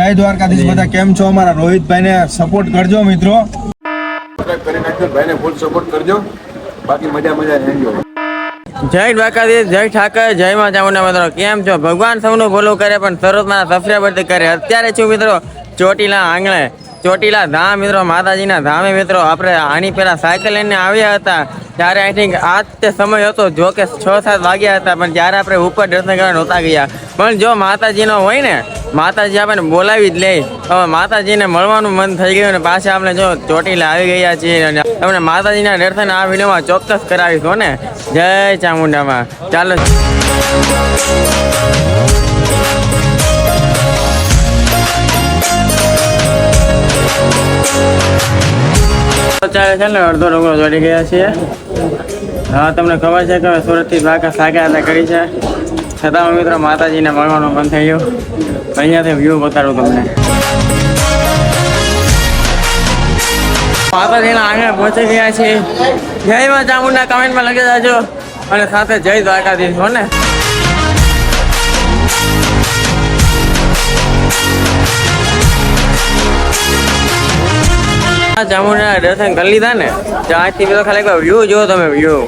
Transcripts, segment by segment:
જય દ્વારકાધીશ બધા કેમ છો? અમારા રોહિતભાઈને સપોર્ટ કરજો મિત્રો. સબસ્ક્રાઇબ કરી નાખજો, ભાઈને ફૂલ સપોર્ટ કરજો. બાકી મજા એન્જોય. જય દ્વારકાધીશ, જય ઠાકર, જય માં ચામુંડા મિત્રો. કેમ છો? ભગવાન સૌનું ભલું કરે પણ સરોજ મારા સબસ્ક્રાઈબર કરે. અત્યારે છું મિત્રો ચોટીલા આંગણે, ચોટીલા ધામ મિત્રો, માતાજીના ધામે મિત્રો. આપણે આની પહેલા સાયકલ લઈને આવ્યા હતા ત્યારે આઈ થિંક આ તે સમય હતો, જો કે 6-7 વાગ્યા હતા, પણ જ્યારે આપણે ઉપર દર્શન કરવા નહોતા ગયા. પણ જો માતાજીનો હોય ને, માતાજી આપણને બોલાવી જ લે. હવે માતાજીને મળવાનું મન થઈ ગયું ને પાછા આપણે જો ચોટીલા આવી ગયા છીએ. અને તમને માતાજીના દર્શન આ વિડીયોમાં ચોક્કસ કરાવીશું ને. જય ચામુંડામાં. ચાલો ચાલે છે ને, અડધો ડુંગરો ચડી ગયા છીએ. હા, તમને ખબર છે કે સુરતથી દ્વારકા સાગા કરી છે, છતાં મિત્રો માતાજીને મળવાનું મન થઈ ગયું. અહીંયાથી વ્યૂ બતાડું તમને. માતાજીના આંગણે પહોંચી ગયા છીએ. જય માં ચામુંડા કમેન્ટમાં લખી દેજો અને સાથે જય દ્વારકાધીશ હો ને. ચામુંડા દર્શન કરી લીધા ને, આજથી મિત્રો ખાલી એકવાર વ્યૂ જો તમે વ્યૂ.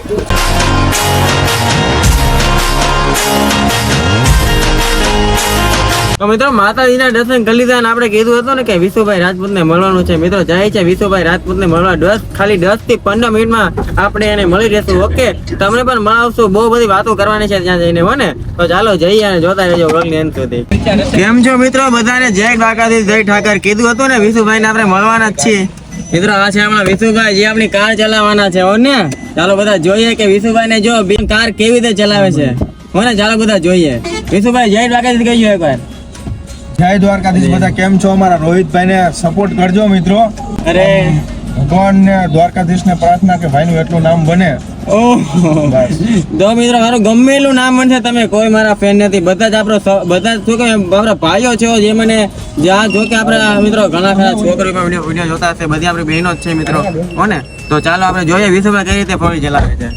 તો મિત્રો માતાજીના દર્શન કરી લીધા અને આપણે કીધું હતું ને કે વિશુભાઈ રાજપૂતને મળવાનું છે. મિત્રો જાય છે વિશુભાઈ રાજપૂતને મળવા. ખાલી 10 થી 15 મિનિટમાં આપણે એને મળી રહેશું. ઓકે, તમને પણ મળાવશું. બહુ બધી વાતો કરવાની છે ત્યાં જઈને હો ને. તો ચાલો જઈએ અને જોતા રહેજો વ્લોગની અંત સુધી. કેમ છો મિત્રો બધાને? જય દ્વારકાધીશ, જય ઠાકર. કીધું હતું ને વિશુભાઈને આપણે મળવાના જ છીએ મિત્રો. આ છે આપણા વિશુભાઈ જે આપણી કાર ચલાવવાના છે હો ને. ચાલો બધા જોઈએ કે વિશુભાઈને જો કાર કેવી રીતે ચલાવે છે હો ને. ચાલો બધા જોઈએ. વિશુભાઈ જય દ્વારકાધીશ કહીજો એકવાર. જય દ્વારકાધીશ બધા કેમ છો? અમારા રોહિતભાઈને સપોર્ટ કરજો મિત્રો. અરે ભગવાનને દ્વારકાધીશને પ્રાર્થના કે ભાઈનું એટલું નામ બને. તો મિત્રો મારું ગમે એટલું નામ બનશે, તમે કોઈ મારા ફેન નથી. બધા જ આપણો બધા શું કે આપણા ભાઈઓ છે જે મને જ્યાં જો કે આપણે મિત્રો ઘણા ખરા છોકરીઓ વિડીયો જોતા હશે, બધી આપણી બહેનો જ છે મિત્રો હો ને. તો ચાલો આપણે જોઈએ વિશુભાઈ કઈ રીતે ફોડી ચલાવે છે.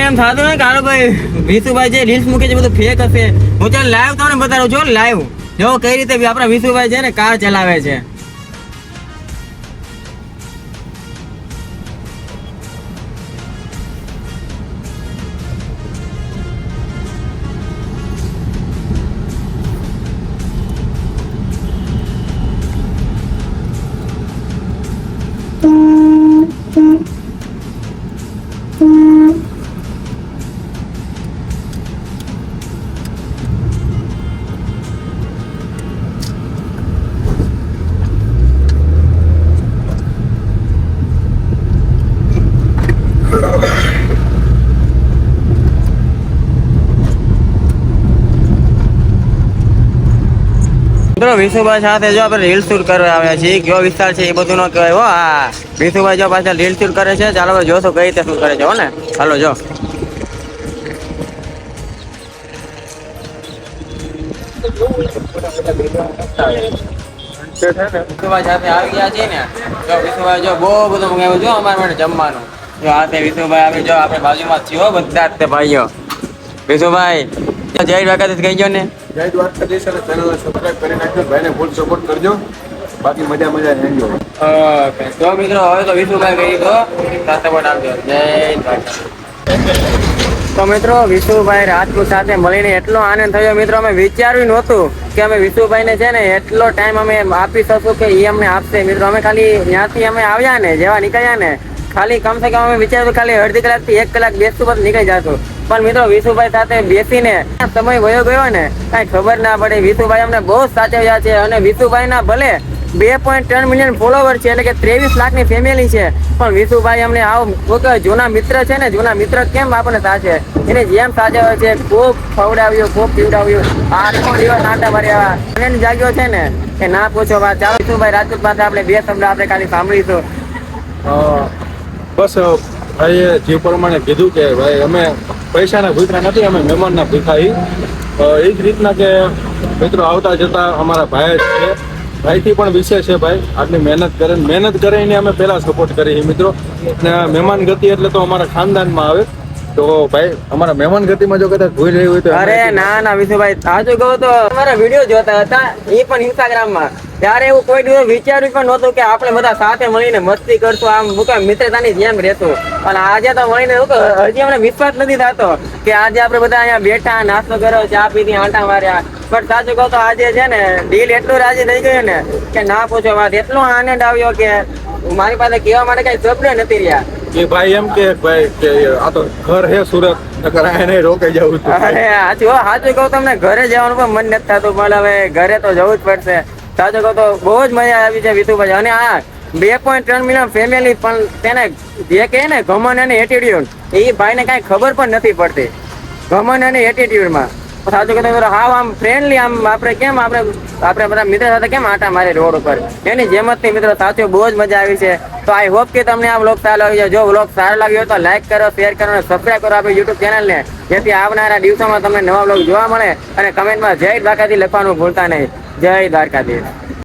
એમ થતું ને કાળો ભાઈ વિશુભાઈ જે રીલ્સ મૂકે છે બધું ફેક હશે. હું ચાલ લાઈવ તમને બતાડું છું. લાઈવ જો કઈ રીતે આપણા વિશુભાઈ છે ને કાર ચલાવે છે. વિશુભાઈ સાથે જો આપણે રીલ શૂટ કરવા આવ્યા છીએ. કયો વિસ્તાર છે એ બધું ન કહેવાય હો. હા, વિશુભાઈ જો પાછળ રીલ શૂટ કરે છે. ચાલો જોશો કઈ રીતે શૂટ કરે છે હો ને. ચાલો જો વિશુભાઈ સાથે આવી ગયા છીએ ને. જો વિશુભાઈ જો બહુ બધું મંગાવ્યું જો અમારા માટે જમવાનું. જો આ તે વિશુભાઈ આવે જો આપણે બાજુમાં જ છીએ બધા જ તે ભાઈઓ. વિશુભાઈ જય દ્વારકાધીશ કહી ગયો ને. જય દ્વારકાધીશ અને ચેનલને સબસ્ક્રાઇબ કરી નાખજો, ભાઈને ફૂલ સપોર્ટ કરજો. બાકી મજા એન્જોય. ઓકે તો મિત્રો હવે તો વિશુભાઈ કહી દો સપોર્ટ આપજો. જય દ્વારકાધીશ. તો મિત્રો વિશુભાઈ રાજપૂત સાથે મળીને એટલો આનંદ થયો મિત્રો. અમે વિચાર્યું નહોતું કે અમે વિશુભાઈને છે ને એટલો ટાઈમ અમે આપી શકશું કે એ અમને આપશે મિત્રો. અમે ખાલી ત્યાંથી અમે આવ્યા ને જેવા નીકળ્યા ને ખાલી કમસે કમ અમે વિચાર્યું ખાલી અડધી કલાકથી 1 કલાક બેસતું પછી નીકળી જશું. પણ મિત્રો વિશુભાઈ સાથે બેસીને સમય વયો ગયો ને કાંઈ ખબર ના પડે. વિશુભાઈ અમને બહુ સાચવ્યા છે અને વિશુભાઈના ભલે 2.3 મિલિયન ફોલોવર છે, એટલે કે 23 લાખની ફેમિલી છે, પણ વિશુભાઈ અમને આવો જૂના મિત્ર છે ને, જૂના મિત્ર કેમ આપણને સાચે એને જેમ સાચવે છે. ખૂબ ખવડાવ્યું, ખૂબ પીવડાવ્યું. આખો દિવસ નાટા માર્યા અને જાગ્યો છે ને કે ના પૂછો વાત. ચાલો વિશુભાઈ રાજપૂત પાસે આપણે 2 શબ્દ આપણે ખાલી સાંભળીશું. બસ ભાઈએ જે પ્રમાણે કીધું કે ભાઈ અમે પૈસાના ભૂખા નથી, અમે મહેમાનના ભૂખા. એ જ રીતના કે મિત્રો આવતા જતા અમારા ભાઈ છે. ભાઈથી પણ વિશેષ છે ભાઈ, આટલી મહેનત કરીને અમે પહેલા સપોર્ટ કરીએ મિત્રો. ને મહેમાન ગતિ એટલે તો અમારા ખાનદાનમાં આવે. તો ભાઈ અમારા મહેમાન ગતિમાં જો કદાચ ભૂલ રહી હોય તો અરે ના વિશુભાઈ, સાચું કહું તો અમારા વિડીયો જોતા હતા એ પણ ઇન્સ્ટાગ્રામમાં, ત્યારે એવું કોઈ દિવસ વિચાર્યું પણ નહોતું કે આપણે બધા સાથે મળીને મસ્તી કરશું, આમ મિત્રતાની જેમ રહેતું. અને આજે તો મળીને હજી અમને વિશ્વાસ નથી થતો કે આજે આપણે બધા અહીંયા બેઠા, નાસ્તો કર્યો, ચા પીધી, આંટા માર્યા. પણ સાચું કહું તો આજે છે ને દિલ એટલું રાજી થઈ ગયું ને કે ના પૂછો વાત. એટલો આનંદ આવ્યો કે મારી પાસે કહેવા માટે કઈ શબ્દ નથી રહ્યા. એ ભાઈ એમ કે ભાઈ કે આ તો ઘર હે સુરત, નકર આ એને રોકાઈ જવું હતું. અરે સાચું કહું તમને ઘરે જવાનું પણ મન નથી થતું, પણ હવે ઘરે તો જવું જ પડશે. સાચું કહું તો બહુ જ મજા આવી છે વિતુભાઈ. અને આ 2.3 મિલિયન ફેમિલી, પણ તેને જે કહે ને ઘમંડ અને એટીટ્યુડ, એ ભાઈને કાંઈ ખબર પણ નથી પડતી ઘમંડ અને એટીટ્યુડમાં. સાચું કહું તો હાવ આમ ફ્રેન્ડલી, આમ આપણે બધા મિત્રો સાથે કેમ આટા મારે રોડ ઉપર, એની જેમ જ મિત્રો. સાચું બહુ જ મજા આવી છે. તો આઈ હોપ કે તમને આ વ્લોગ સારો લાગ્યો. જો વ્લોગ સારો લાગ્યો હોય તો લાઈક કરો, શેર કરો અને સબસ્ક્રાઈબ કરો આપણી યુટ્યુબ ચેનલને, જેથી આવનારા દિવસોમાં તમને નવા વ્લોગ જોવા મળે. અને કમેન્ટમાં જય દ્વારકાધીશ લખવાનું ભૂલતા નહીં. જય દ્વારકાધીશ.